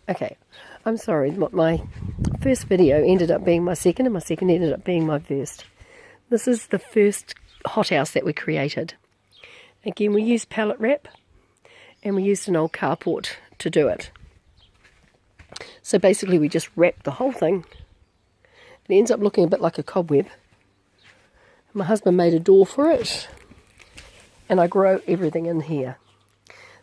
Okay, I'm sorry, my first video ended up being my second, and my second ended up being my first. This is the first hothouse that we created. Again, we used pallet wrap, and we used an old carport to do it. So basically we just wrapped the whole thing. It ends up looking a bit like a cobweb. My husband made a door for it, and I grow everything in here.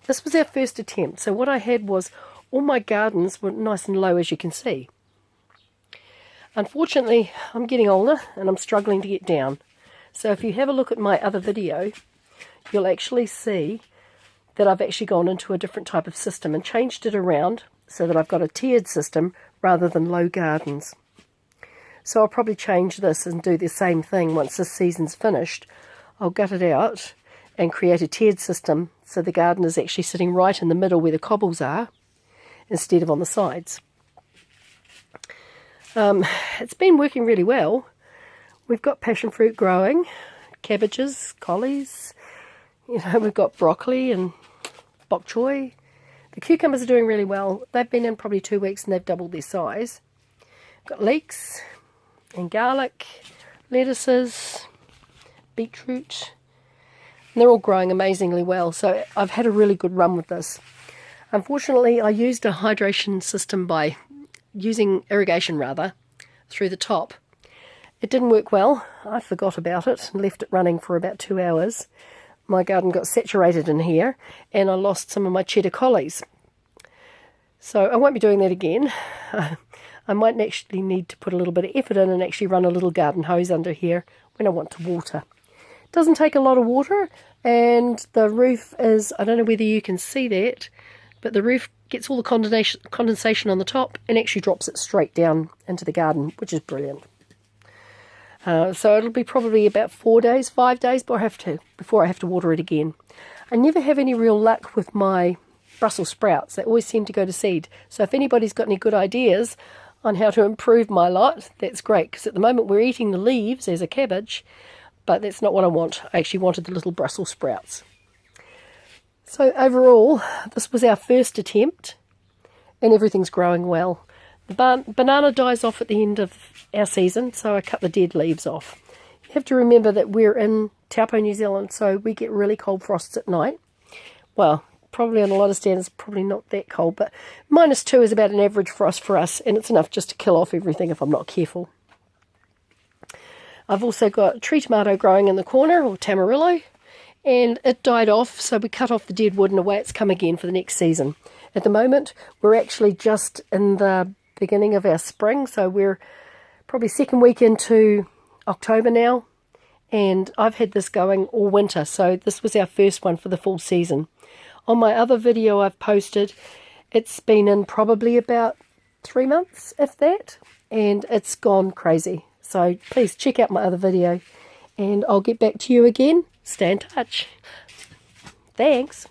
This was our first attempt. So what I had was all my gardens were nice and low, as you can see. Unfortunately, I'm getting older and I'm struggling to get down. So if you have a look at my other video, you'll actually see that I've actually gone into a different type of system and changed it around so that I've got a tiered system rather than low gardens. So I'll probably change this and do the same thing once this season's finished. I'll gut it out and create a tiered system so the garden is actually sitting right in the middle where the cobbles are instead of on the sides. It's been working really well. We've got passion fruit growing, cabbages, collies, we've got broccoli and bok choy. The cucumbers are doing really well. They've been in probably 2 weeks and they've doubled their size. Got leeks and garlic, lettuces, beetroot, and they're all growing amazingly well. So I've had a really good run with this. Unfortunately, I used a hydration system by using irrigation through the top. It didn't work well. I forgot about it and left it running for about 2 hours. My garden got saturated in here and I lost some of my cheddar collies. So I won't be doing that again. I might actually need to put a little bit of effort in and actually run a little garden hose under here when I want to water. It doesn't take a lot of water, and the roof is, I don't know whether you can see that, but the roof gets all the condensation on the top and actually drops it straight down into the garden, which is brilliant. So it'll be probably about 4 days, 5 days before I have to water it again. I never have any real luck with my Brussels sprouts. They always seem to go to seed. So if anybody's got any good ideas on how to improve my lot, that's great, because at the moment we're eating the leaves as a cabbage, but that's not what I want. I actually wanted the little Brussels sprouts. So overall, this was our first attempt, and everything's growing well. The banana dies off at the end of our season, so I cut the dead leaves off. You have to remember that we're in Taupo, New Zealand, so we get really cold frosts at night. Well, probably on a lot of standards, probably not that cold, but -2 is about an average frost for us, and it's enough just to kill off everything if I'm not careful. I've also got tree tomato growing in the corner, or tamarillo, and it died off, so we cut off the dead wood and away it's come again for the next season. At the moment, we're actually just in the beginning of our spring, so we're probably second week into October now, and I've had this going all winter, so this was our first one for the full season. On my other video I've posted, it's been in probably about 3 months, if that, and it's gone crazy. So please check out my other video, and I'll get back to you again. Stay in touch. Thanks.